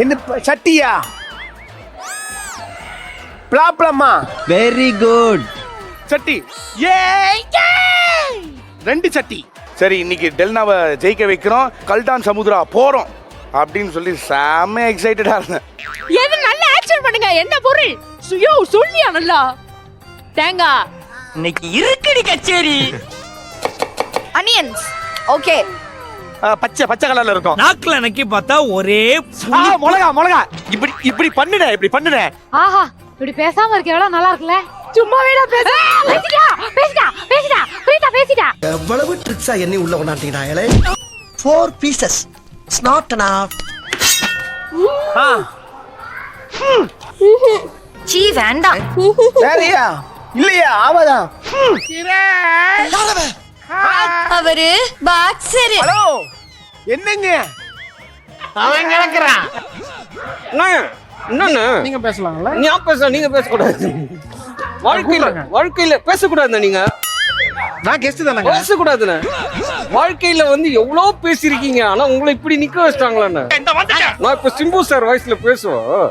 என்ன சட்டியா? ப்ளாப்ளமா? Very good. சட்டி. ஏய் 2 சட்டி. சரி, இன்னைக்கு டெல்னாவை ஜெயிக்க வைக்கிறோம், கல்டான் சமுத்ரா போறோம் அப்படின்னு சொல்லி செம்ம எக்ஸைட்டடா இருந்தேன். எது நல்ல ஆக்ஷன் பண்ணுங்க. என்ன பொருள்? சுயோ சொல்லியா நல்லா. தேங்காய். இன்னைக்கு இருக்குடி கச்சேரி. அனியன்ஸ். ஓகே. பச்சை கலர்ல இருக்கும். நாக்குல நக்கி பார்த்தா ஒரே மிளகா. இப்படி பண்ணுட. ஆஹா, இப்படி பேசாம இருக்க எவ்வளவு நல்லா இருக்குல்ல. சும்மாவே நான் பேசிட்டா. எவ்வளவு ட்ரிக்ஸா என்ன உள்ள கொண்டாட்டீங்கடா. 4 pieces. It's not enough. சீ வேண்டாம். சரியா இல்லையா? ஆமாதான். அவரு பாக்ஸர். ஹலோ, என்னங்க அவன் கிடக்குறான். என்னன்னு நீங்க பேசலாம்ல? நீங்க பேசக்கூடாது. வாழ்க்கையில பேசக்கூடாது. நீங்க நான் கெஸ்ட் தானே. பேசக்கூடாதுண்ணே. வாழ்க்கையில வந்து எவ்வளவு பேசிருக்கீங்க, ஆனா உங்களை இப்படி நிக்க வச்சிட்டாங்களான்னு. நான் இப்ப சிம்பு சார் வாய்ஸ்ல பேசுவோம்.